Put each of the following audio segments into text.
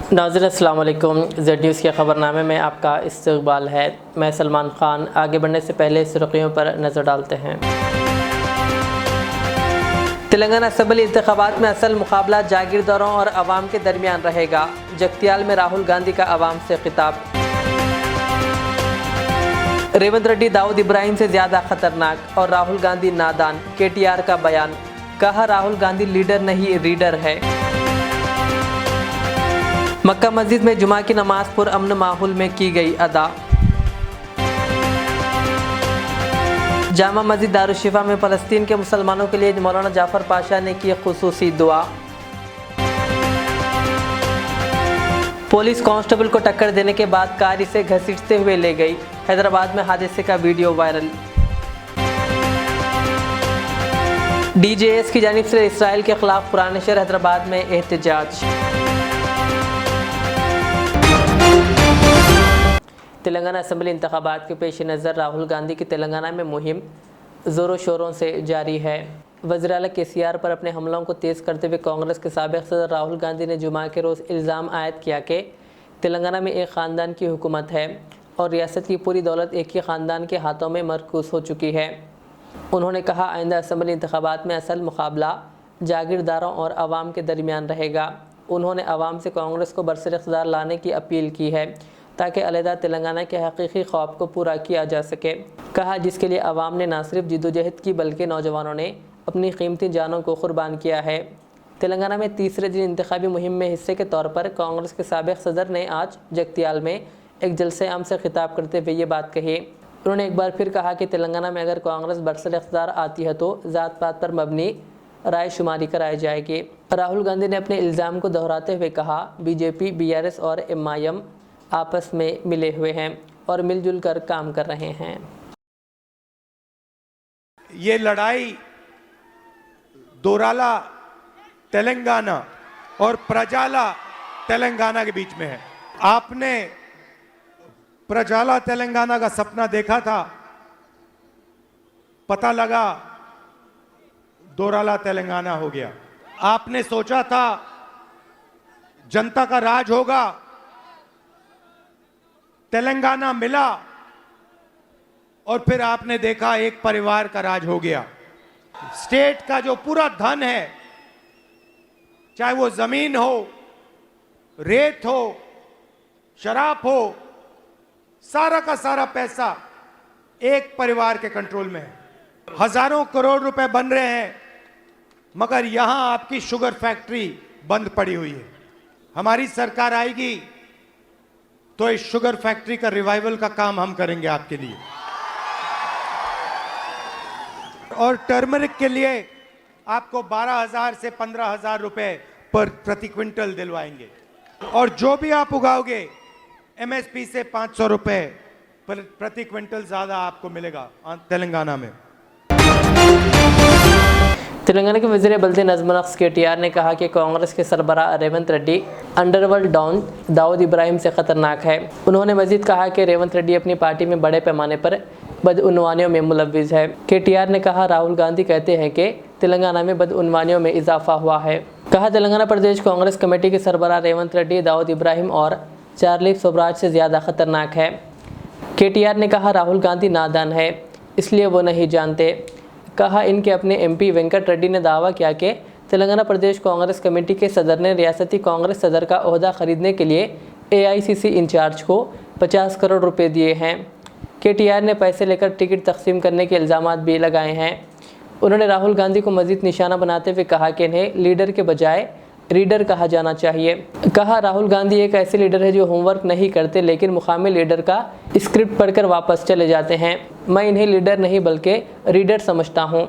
नाज़रीन अस्सलाम वालेकुम। ज़ेड न्यूज़ के ख़बरनामे में आपका इस्तक़बाल है। मैं सलमान ख़ान। आगे बढ़ने से पहले सुर्ख़ियों पर नज़र डालते हैं। तेलंगाना असम्बली इंतख़ाबात में असल मुकाबला जागीरदारों और अवाम के दरमियान रहेगा। जगतियाल में राहुल गांधी का अवाम से खिताब। रेवंत रेड्डी दाऊद इब्राहिम से ज़्यादा खतरनाक और राहुल गांधी नादान, KTR का बयान। कहा राहुल गांधी लीडर नहीं रीडर है। मक्का मस्जिद में जुमा की नमाज पुरअमन माहौल में की गई अदा। जामा मस्जिद दारुशिफा में फ़लस्तीन के मुसलमानों के लिए मौलाना जाफ़र पाशा ने की खुसूसी दुआ। पुलिस कांस्टेबल को टक्कर देने के बाद कार इसे घसीटते हुए ले गई। हैदराबाद में हादसे का वीडियो वायरल। DJS की जानिब से इसराइल के खिलाफ पुराने शहर हैदराबाद में एहतजाज। तेलंगाना असम्बली इंतखाबात के पेश नज़र राहुल गांधी की तेलंगाना में मुहिम ज़ोरों शोरों से जारी है। वज़ीर आला KCR पर अपने हमलों को तेज़ करते हुए कांग्रेस के साबिक़ सदर राहुल गांधी ने जुमा के रोज़ इल्ज़ाम आयद किया कि तेलंगाना में एक ख़ानदान की हुकूमत है और रियासत की पूरी दौलत एक ही ख़ानदान के हाथों में मरकूज़ हो चुकी है। उन्होंने कहा आइंदा असम्बली इंतखाबात में असल मुकाबला जागीरदारों और अवाम के दरमियान रहेगा। उन्होंने अवाम से कांग्रेस को बरसर-ए-इक़्तिदार लाने की अपील की है ताकि अलहदा तेलंगाना के हकीकी ख्वाब को पूरा किया जा सके। कहा जिसके लिए अवाम ने न सिर्फ जिद्दोजहद की बल्कि नौजवानों ने अपनी कीमती जानों को कुर्बान किया है। तेलंगाना में तीसरे दिन इंतखाबी मुहिम में हिस्से के तौर पर कांग्रेस के साबिक़ सदर ने आज जगतियाल में एक जलसे आम से खिताब करते हुए ये बात कही। उन्होंने एक बार फिर कहा कि तेलंगाना में अगर कांग्रेस बरसर-ए-इक़्तिदार आती है तो ज़ात पात पर मबनी राय शुमारी कराई जाएगी। राहुल गांधी ने अपने इल्ज़ाम को दोहराते हुए कहा BJP, BRS और MIM आपस में मिले हुए हैं और मिलजुल कर काम कर रहे हैं। ये लड़ाई दोराला तेलंगाना और प्रजाला तेलंगाना के बीच में है। आपने प्रजाला तेलंगाना का सपना देखा था, पता लगा दोराला तेलंगाना हो गया। आपने सोचा था जनता का राज होगा, तेलंगाना मिला और फिर आपने देखा एक परिवार का राज हो गया। स्टेट का जो पूरा धन है, चाहे वो जमीन हो, रेत हो, शराब हो, सारा का सारा पैसा एक परिवार के कंट्रोल में है। हजारों करोड़ रुपए बन रहे हैं, मगर यहां आपकी शुगर फैक्ट्री बंद पड़ी हुई है। हमारी सरकार आएगी तो इस शुगर फैक्ट्री का रिवाइवल का काम हम करेंगे आपके लिए, और टर्मरिक के लिए आपको 12,000 से 15,000 रुपए पर प्रति क्विंटल दिलवाएंगे, और जो भी आप उगाओगे MSP से 500 रुपए प्रति क्विंटल ज्यादा आपको मिलेगा तेलंगाना में। तेलंगाना के वज़ीर बल्दी नज़्म नफ्स KTR ने कहा कि कांग्रेस के सरबराह रेवंत रेड्डी अंडरवर्ल्ड डॉन दाऊद इब्राहिम से ख़तरनाक है। उन्होंने मज़ीद कहा कि रेवंत रेड्डी अपनी पार्टी में बड़े पैमाने पर बदउनवानियों में मुलव्विज़ है। KTR ने कहा राहुल गांधी कहते हैं कि तेलंगाना में बदउनवानियों में इजाफा हुआ है। कहा तेलंगाना प्रदेश कांग्रेस कमेटी के सरबराह रेवंत रेड्डी दाऊद इब्राहिम और चार्ली स्वराज से ज़्यादा ख़तरनाक है। KTR ने कहा राहुल गांधी नादान है, इसलिए वो नहीं जानते। कहा इनके अपने MP वेंकट रेड्डी ने दावा किया कि तेलंगाना प्रदेश कांग्रेस कमेटी के सदर ने रियासती कांग्रेस सदर का ओहदा ख़रीदने के लिए AICC इंचार्ज को 50 करोड़ रुपए दिए हैं। KTR ने पैसे लेकर टिकट तकसीम करने के इल्ज़ामात भी लगाए हैं। उन्होंने राहुल गांधी को मज़ीद निशाना बनाते हुए कहा कि इन्हें लीडर के बजाय रीडर कहा जाना चाहिए। कहा राहुल गांधी एक ऐसे लीडर है जो होमवर्क नहीं करते लेकिन मुकामी लीडर का स्क्रिप्ट पढ़कर वापस चले जाते हैं। मैं इन्हें लीडर नहीं बल्कि रीडर समझता हूँ।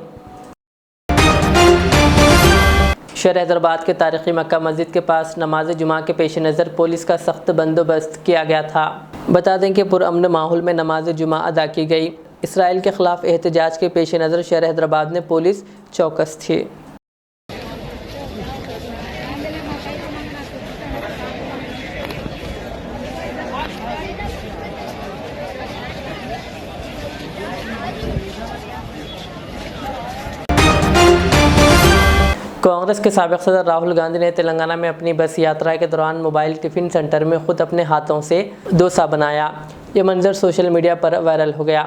शहर हैदराबाद के तारीख़ी मक्का मस्जिद के पास नमाज जुमा के पेश नज़र पुलिस का सख्त बंदोबस्त किया गया था। बता दें कि पुरअमन माहौल में नमाज जुमा अदा की गई। इसराइल के ख़िलाफ़ एहतजाज के पेश नज़र शहर हैदराबाद में पुलिस चौकस थी। कांग्रेस के साबिक सदर राहुल गांधी ने तेलंगाना में अपनी बस यात्रा के दौरान मोबाइल टिफ़िन सेंटर में खुद अपने हाथों से डोसा बनाया। ये मंजर सोशल मीडिया पर वायरल हो गया।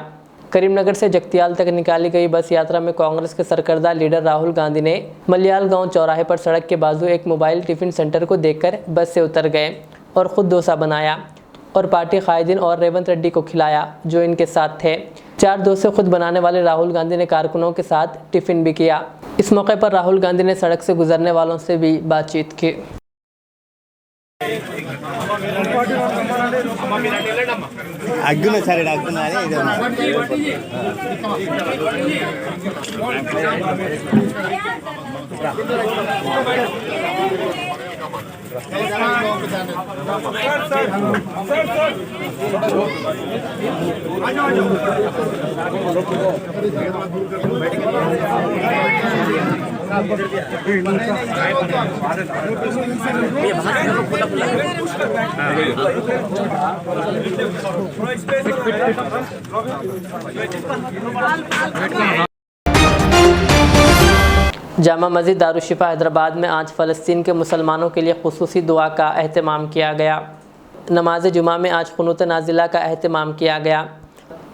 करीमनगर से जगतियाल तक निकाली गई बस यात्रा में कांग्रेस के सरकर्दा लीडर राहुल गांधी ने मलयाल गांव चौराहे पर सड़क के बाजू एक मोबाइल टिफ़िन सेंटर को देखकर बस से उतर गए और ख़ुद डोसा बनाया और पार्टी कायदीन और रेवंत रेड्डी को खिलाया जो इनके साथ थे। 4 डोसे खुद बनाने वाले राहुल गांधी ने कारकुनों के साथ टिफ़िन भी किया। इस मौके पर राहुल गांधी ने सड़क से गुजरने वालों से भी बातचीत की। जामा मस्जिद दारुशिफा हैदराबाद में आज फ़लस्तीन के मुसलमानों के लिए खुसूसी दुआ का एहतमाम किया गया। नमाज जुमा में आज क़ुनूत नाज़िला का एहतमाम किया गया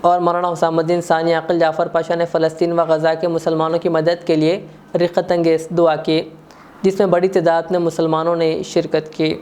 और मौलाना हुसामुद्दीन सानी अक़िल जाफ़र पाशा ने फ़लस्तीन व गज़ा के मुसलमानों की मदद के लिए रिक़्क़त अंगेज़ दुआ की, जिसमें बड़ी तादाद में मुसलमानों ने शिरकत की।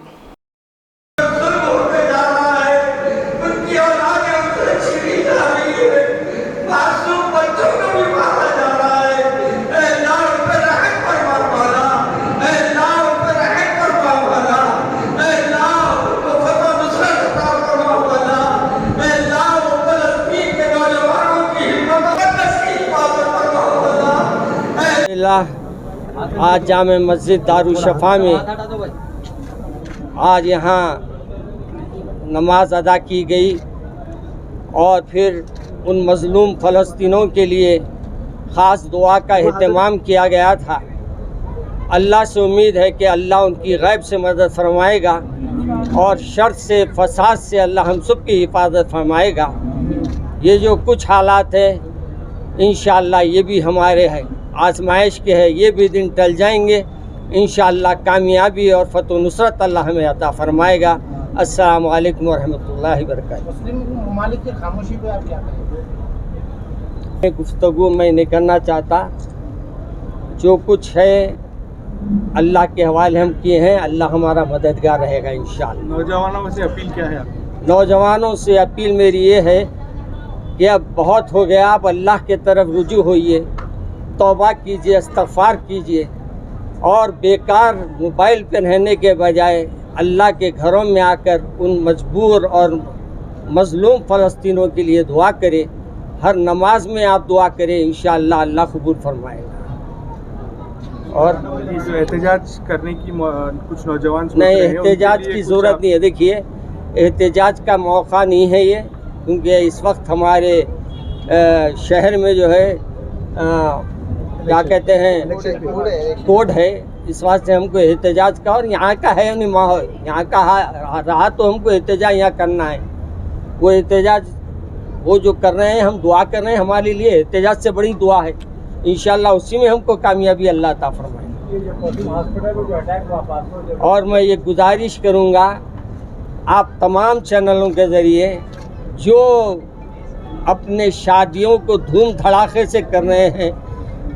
आज जामे मस्जिद दारुशफ़ा में आज यहाँ नमाज अदा की गई और फिर उन मज़लूम फ़लस्तीनों के लिए ख़ास दुआ का एहतमाम किया गया था। अल्लाह से उम्मीद है कि अल्लाह उनकी गैब से मदद फरमाएगा और शर से फ़साद से अल्लाह हम सब की हिफाजत फरमाएगा। ये जो कुछ हालात है इंशाअल्लाह ये भी हमारे है आजमाइश के है, ये भी दिन टल जाएंगे। इंशाअल्लाह कामयाबी और फतह नुसरत अल्लाह हमें अता फरमाएगा। अस्सलामु अलैकुम वरहमतुल्लाहि वबरकातुहू। मुस्लिम ममालिक की खामोशी पे आप क्या कहेंगे? गुफ्तगू मैं नहीं करना चाहता, जो कुछ है अल्लाह के हवाले हम किए हैं, अल्लाह हमारा मददगार रहेगा इंशाअल्लाह। नौजवानों से अपील क्या है आपकी? नौजवानों से अपील मेरी ये है कि अब बहुत हो गया, आप अल्लाह के तरफ रुजू होइए, तौबा कीजिए, इस्तग़फ़ार कीजिए और बेकार मोबाइल पे रहने के बजाय अल्लाह के घरों में आकर उन मजबूर और मज़लूम फ़लस्तीनों के लिए दुआ करें। हर नमाज में आप दुआ करें, इंशाअल्लाह अल्लाह कबूल फरमाएगा। और एहतजाज करने की कुछ नौजवान नहीं, एहतजाज की ज़रूरत नहीं है। देखिए, एहतजाज का मौका नहीं है ये, क्योंकि इस वक्त हमारे शहर में जो है क्या कहते हैं कोड है, इस वास्ते हमको एहतजाज का और यहाँ का है नहीं माहौल, यहाँ का रहा तो हमको एहतजाज यहाँ करना है। वो एहतजाज वो जो कर रहे हैं, हम दुआ कर रहे हैं, हमारे लिए एहतजाज से बड़ी दुआ है। इंशाअल्लाह उसी में हमको कामयाबी अल्लाह अता फरमाएगा। और मैं ये गुजारिश करूँगा आप तमाम चैनलों के ज़रिए जो अपने शादियों को धूम धड़ाके से कर रहे हैं,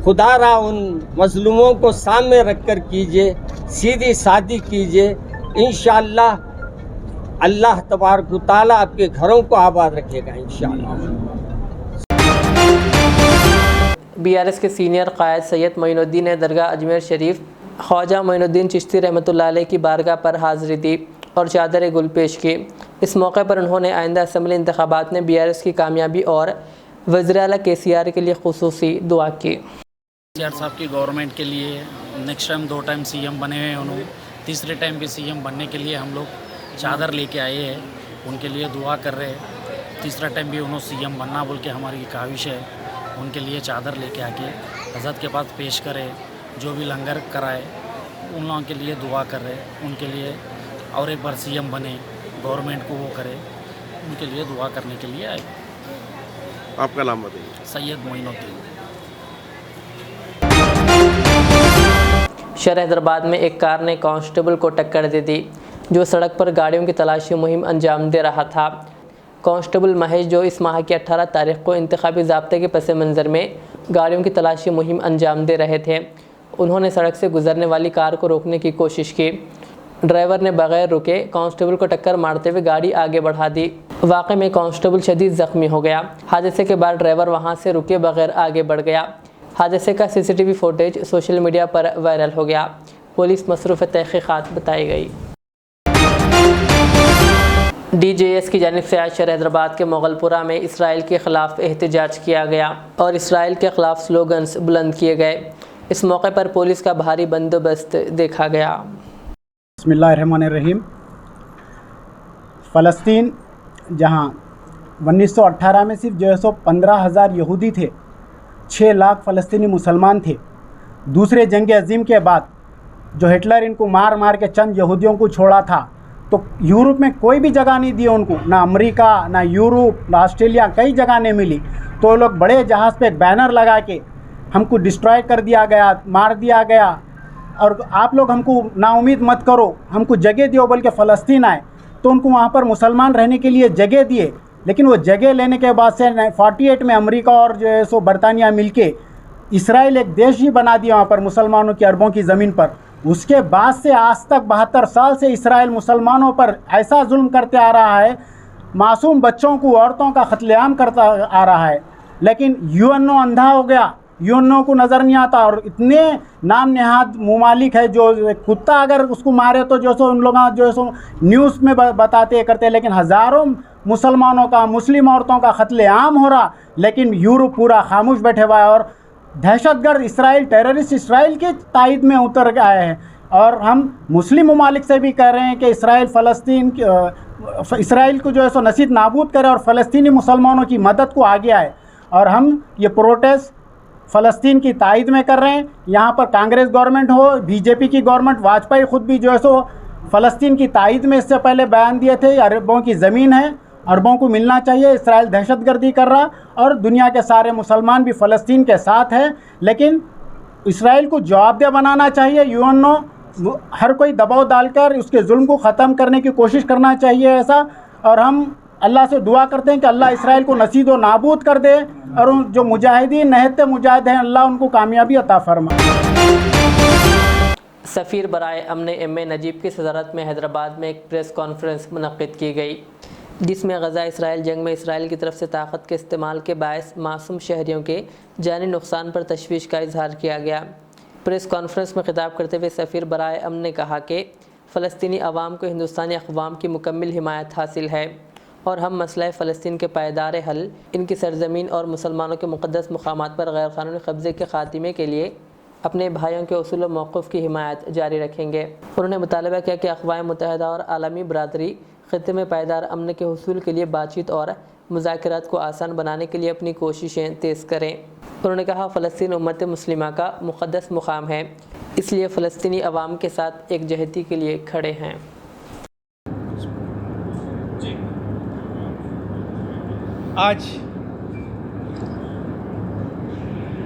खुदारा उन मज़लूमों को सामने रखकर कीजिए, सीधी शादी कीजिए। इंशाअल्लाह अल्लाह तबारक व तआला आपके घरों को आबाद रखेगा इंशाअल्लाह। बीआरएस के सीनियर कायद सैयद मोइनुद्दीन ने दरगाह अजमेर शरीफ ख्वाजा मोइनुद्दीन चिश्ती रहमतुल्लाह अलैह की बारगाह पर हाज़िरी दी और चादर गुल पेश की। इस मौके पर उन्होंने आइंदा असम्बली इंतखाबात में बीआरएस की कामयाबी और वज़ीर आला KCR के लिए खुसूसी दुआ की। KCR साहब की गवर्नमेंट के लिए नेक्स्ट टाइम 2 टाइम CM बने हुए हैं, उन्होंने तीसरे टाइम भी CM बनने के लिए हम लोग चादर लेके आए हैं, उनके लिए दुआ कर रहे हैं। तीसरा टाइम भी उन्होंने CM बनना बोल के हमारी ख्वाहिश है, उनके लिए चादर लेके आके हज़रत के पास पेश करें, जो भी लंगर कराए उन लोगों के लिए दुआ कर रहे हैं, उनके लिए और एक बार CM बने, गवर्नमेंट को वो करे, उनके लिए दुआ करने के लिए आए। आपका नाम बताइए। सैयद मोइनुद्दीन। शहर हैदराबाद में एक कार ने कांस्टेबल को टक्कर दे दी जो सड़क पर गाड़ियों की तलाशी मुहिम अंजाम दे रहा था। कांस्टेबल महेश जो इस माह की 18 तारीख को इंतखाबी ज़ाब्ते के पस मंज़र में गाड़ियों की तलाशी मुहिम अंजाम दे रहे थे, उन्होंने सड़क से गुजरने वाली कार को रोकने की कोशिश की। ड्राइवर ने बगैर रुके कांस्टेबल को टक्कर मारते हुए गाड़ी आगे बढ़ा दी। वाक़े में कांस्टेबल शदीद ज़ख्मी हो गया। हादसे के बाद ड्राइवर वहां से रुके बगैर आगे बढ़ गया। हादसे का सीसीटीवी फुटेज सोशल मीडिया पर वायरल हो गया। पुलिस मसरूफ़ तहक़ीक़ात बताई गई। DJS की जानिब से आज शहर हैदराबाद के मोगलपुरा में इसराइल के ख़िलाफ़ एहतजाज किया गया और इसराइल के ख़िलाफ़ स्लोगन्स बुलंद किए गए। इस मौके पर पुलिस का भारी बंदोबस्त देखा गया। बिस्मिल्लाहिर्रहमानिर्रहीम। फ़लस्तीन जहां 1918 में सिर्फ जो है सो 15,000 यहूदी थे, 6 लाख फ़लस्तीनी मुसलमान थे। दूसरे जंग अज़ीम के बाद जो हिटलर इनको मार मार के चंद यहूदियों को छोड़ा था, तो यूरोप में कोई भी जगह नहीं दी उनको, ना अमेरिका, ना यूरोप, ना ऑस्ट्रेलिया, कई जगह नहीं मिली। तो लोग बड़े जहाज़ पे एक बैनर लगा के हमको डिस्ट्रॉय कर दिया गया, मार दिया गया, और आप लोग हमको नाउमीद मत करो, हमको जगह दियो, बल्कि फ़लस्तीन आए। तो उनको वहाँ पर मुसलमान रहने के लिए जगह दिए, लेकिन वो जगह लेने के बाद से 48 में अमेरिका और जो है सो बरतानिया मिलके इसराइल एक देश ही बना दिया वहाँ पर मुसलमानों की अरबों की ज़मीन पर। उसके बाद से आज तक 72 साल से इसराइल मुसलमानों पर ऐसा जुल्म करते आ रहा है, मासूम बच्चों को, औरतों का कत्लेआम करता आ रहा है। लेकिन यूएनओ अंधा हो गया, यूएनओ को नज़र नहीं आता। और इतने नाम नहाद ममालिक है जो कुत्ता अगर उसको मारे तो जो सो उन लोग जो है सो न्यूज़ में बताते करते, लेकिन हज़ारों मुसलमानों का, मुस्लिम औरतों का कत्लेआम हो रहा, लेकिन यूरोप पूरा खामोश बैठे हुआ है। और दहशतगर्द इसराइल, टेररिस्ट इसराइल के तायद में उतर के आए हैं। और हम मुस्लिम ममालिक से भी कह रहे हैं कि इसराइल को जो है सो नसीब नाबूद करे और फ़लस्तीनी मुसलमानों की मदद को आगे आए। और हम ये प्रोटेस्ट फ़लस्तीन की तायद में कर रहे हैं। यहाँ पर कांग्रेस गवर्नमेंट हो, बीजेपी की गवर्नमेंट, वाजपेयी ख़ुद भी जो है सो फ़लस्तीन की तायद में इससे पहले बयान दिए थे, अरबों की ज़मीन है, अरबों को मिलना चाहिए, इसराइल दहशतगर्दी कर रहा, और दुनिया के सारे मुसलमान भी फ़लस्तीन के साथ हैं। लेकिन इसराइल को जवाबदेह बनाना चाहिए। यूएनओ हर कोई दबाव डालकर उसके जुल्म को ख़त्म करने की कोशिश करना चाहिए ऐसा। और हम अल्लाह से दुआ करते हैं कि अल्लाह इसराइल को नसीब व नाबूद कर दे, और उन जो मुजाहिदीन नहते मुजाहिद हैं, अल्लाह उनको कामयाबी अता फरमाए। सफ़ीर बराए अमन एम ए नजीब की सदारत में हैदराबाद में एक प्रेस कॉन्फ्रेंस मुनक़्क़िद की गई, जिसमें गज़ा इसराइल जंग में इसराइल की तरफ से ताकत के इस्तेमाल के बायस मासूम शहरियों के जानी नुकसान पर तशवीश का इजहार किया गया। प्रेस कॉन्फ्रेंस में खिताब करते हुए सफ़ीर बराए अमन ने कहा कि फ़लस्तीनी अवाम को हिंदुस्तानी अक़वाम की मुकम्मल हिमायत हासिल है और हम मसला फ़लस्तीन के पायदार हल, इनकी सरज़मीन और मुसलमानों के मुक़द्दस मक़ामात पर गैर क़ानूनी कब्ज़े के ख़ात्मे के लिए अपने भाइयों के उसूल व मौक़िफ़ की हिमायत जारी रखेंगे। उन्होंने मुतालबा किया कि अक़वाम मुत्तहिदा और आलमी बरादरी ख़ित्ते में पायदार अमन के हुसूल के लिए बातचीत और मुज़ाकरात को आसान बनाने के लिए अपनी कोशिशें तेज़ करें। उन्होंने कहा, फ़लस्तीन उम्मत मुस्लिमा का मुक़द्दस मुक़ाम है, इसलिए फ़लस्तीनी अवाम के साथ एकजहती के लिए खड़े हैं। आज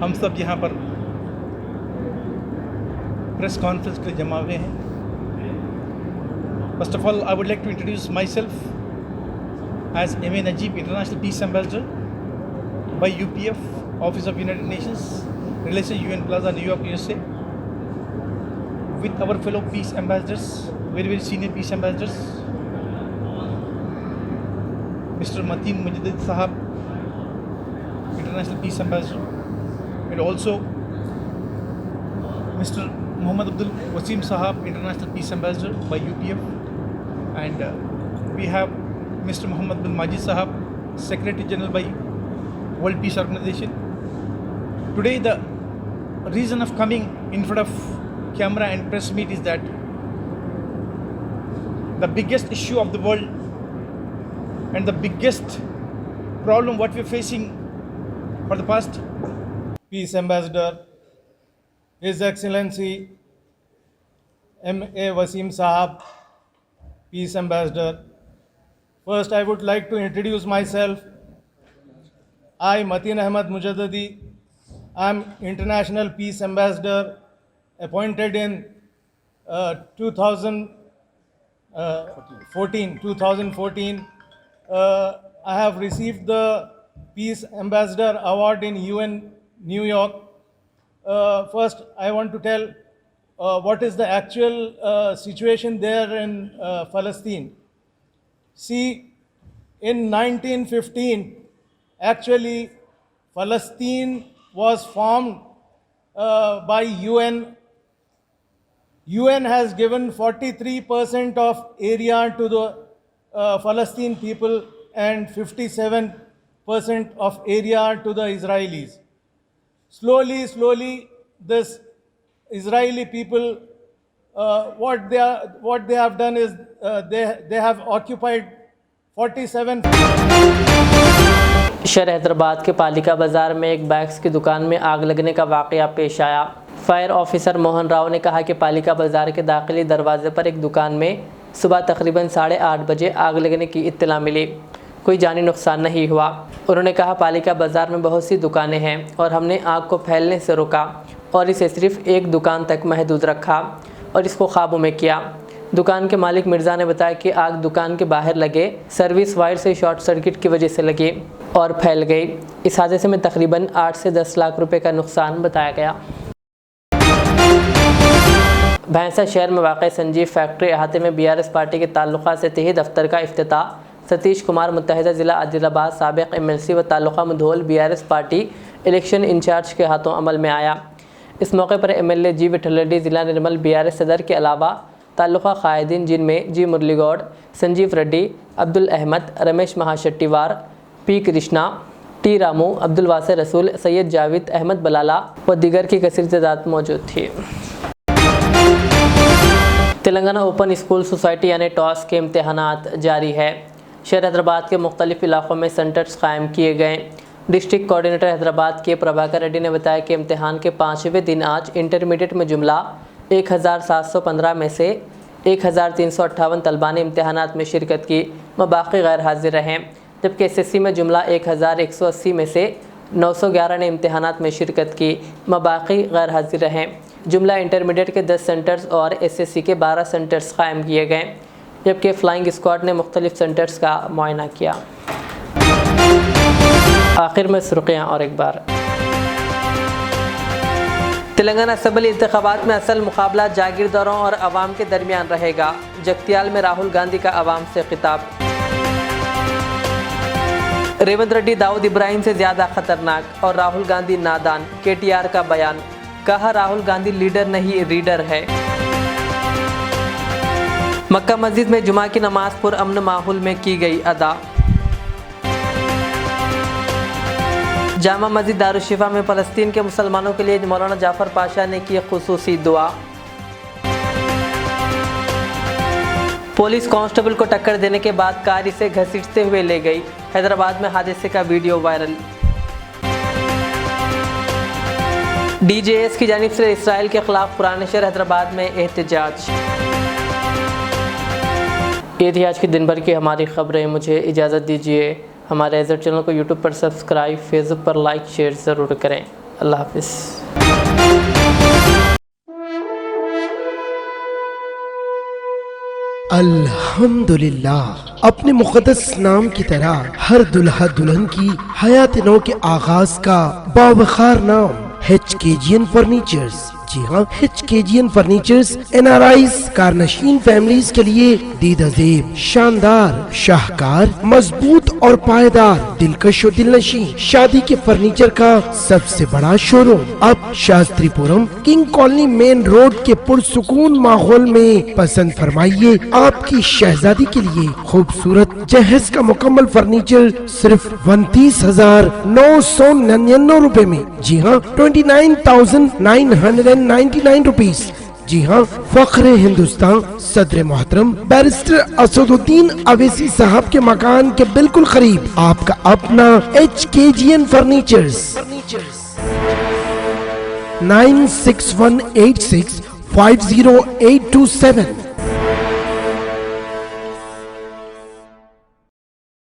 हम सब यहाँ पर प्रेस कॉन्फ्रेंस के लिए जमा हुए हैं। First of all, I would like to introduce myself as M.A. Najib, International Peace Ambassador by UPF, Office of United Nations, Relations UN Plaza, New York, USA, with our fellow peace ambassadors, very senior peace ambassadors, Mr. Mateen Mujaddid Sahab, International Peace Ambassador, and also Mr. Muhammad Abdul Wasim Sahab, International Peace Ambassador by UPF, and we have Mr. Muhammad bin Majid Sahab, Secretary General by World Peace Organization. Today the reason of coming in front of camera and press meet is that the biggest issue of the world and the biggest problem what we're facing for the past Peace Ambassador, His Excellency M.A. Wasim Sahab, Peace Ambassador. First, I would like to introduce myself. I, Mateen Ahmad Mujaddadi, I am International Peace Ambassador appointed in 2014. I have received the Peace Ambassador Award in UN New York. First, I want to tell what is the actual situation there in Palestine. See, in 1915, actually, Palestine was formed by UN. UN has given 43% of area to the Palestine people and 57% of area to the Israelis. Slowly, this Israeli people, what they have done is they have occupied 47. शहर हैदराबाद के पालिका बाजार में एक bags की दुकान में आग लगने का वाकया पेश आया। फायर ऑफिसर मोहन राव ने कहा कि पालिका बाजार के दाखिली दरवाजे पर एक दुकान में सुबह तकरीबन 8:30 बजे आग लगने की इत्तला मिली। कोई जानी नुकसान नहीं हुआ। उन्होंने कहा पालिका बाजार में बहुत सी दुकानें हैं और हमने आग को फैलने से रोका और इसे सिर्फ एक दुकान तक महदूद रखा और इसको काबू में किया। दुकान के मालिक मिर्ज़ा ने बताया कि आग दुकान के बाहर लगे सर्विस वायर से शॉर्ट सर्किट की वजह से लगी और फैल गई। इस हादसे में तकरीबन 8 से 10 लाख रुपए का नुकसान बताया गया। भैंसा शहर में वाक़ संजीव फैक्ट्री अहाते में BRS पार्टी के ताल्लुक़ात से तही दफ्तर का इफ्तिताह सतीश कुमार मुत्तहिदा ज़िला आदिलाबाद साबिक़ MLC व ताल्लुक़ा Mudhol BRS party election in charge के हाथों अमल में आया। इस मौके पर MLA जी विठल रेड्डी ज़िला निर्मल BRS सदर के अलावा ताल्लुक़ा क़ायदीन जिनमें जी मुरली गौड़, संजीव रेड्डी, अब्दुल अहमद, रमेश महाशेट्टीवार, P कृष्णा, T रामू, अब्दुल वासे रसूल, सैयद जावेद अहमद बलाला व दीगर की कसीर तादाद मौजूद थी। तेलंगाना ओपन स्कूल सोसाइटी यानी टॉस के इम्तहानात जारी है। शहर हैदराबाद के मुख्तलिफ इलाक़ों में सेंटर्स कायम किए गए। डिस्ट्रिक्ट कोऑर्डिनेटर हैदराबाद के प्रभाकर रेड्डी ने बताया कि इम्तहान के 5वें दिन आज इंटरमीडिएट में जुमला 1715 में से 1358 तलबा ने इम्तहानात में शिरकत की व बाकी गैर हाजिर रहें, जबकि SSC में जुमला 1180 में से 911 ने इम्तहानात में शिरकत की व बाकी गैर हाजिर रहें। जुमला इंटरमीडिएट के 10 सेंटर्स और SSC के 12 सेंटर्स कायम किए गए, जबकि फ्लाइंग स्क्वाड ने मुख्तलिफ सेंटर्स का मुआयना किया। आखिर में सुर्खियाँ और एक बार। तेलंगाना असेंबली इंतखाबात में असल मुकाबला जागीरदारों और अवाम के दरमियान रहेगा। जगतियाल में राहुल गांधी का अवाम से खिताब। रेवंत रेड्डी दाऊद इब्राहिम से ज़्यादा खतरनाक और राहुल गांधी नादान, KTR का बयान। कहा राहुल गांधी लीडर नहीं रीडर है। मक्का मस्जिद में जुमा की नमाज पुरअमन माहौल में की गई अदा। जामा मस्जिद दारुशिफा में फ़लस्तीन के मुसलमानों के लिए मौलाना जाफ़र पाशा ने की खुसूसी दुआ। पुलिस कांस्टेबल को टक्कर देने के बाद कार इसे घसीटते हुए ले गई। हैदराबाद में हादसे का वीडियो वायरल। DJS की जानिब से इसराइल के खिलाफ पुराने शहर हैदराबाद में एहतजाज। ये थी आज की दिन भर की हमारी खबरें। मुझे इजाज़त दीजिए। हमारे एज़र चैनल को यूट्यूब पर सब्सक्राइब, फेसबुक पर लाइक शेयर ज़रूर करें। अल्लाह हाफ़िज़। अल्हम्दुलिल्लाह। अपने मुक़द्दस नाम की तरह हर दुल्हा दुल्हन की हयात नौ के आगाज का बावखार नाम HKGN फर्नीचर्स। जी हाँ, HKGN फर्नीचर्स NRIs कारनशीन फैमिलीज के लिए दीदाज़ेब, शानदार, शाहकार, मजबूत और पायदार, दिलकश और दिलनशी शादी के फर्नीचर का सबसे बड़ा शोरूम अब Shastripuram king colony main road के पुरसुकून माहौल में। पसंद फरमाइए आपकी शहजादी के लिए खूबसूरत जहेज का मुकम्मल फर्नीचर सिर्फ 29,999 रुपए में। जी हाँ, 29,999 रुपीज। जी हाँ, फख्र हिंदुस्तान सदर मोहतरम बैरिस्टर असदुद्दीन अवैसी साहब के मकान के बिल्कुल करीब आपका अपना HKGN फर्नीचर्स। 9618650827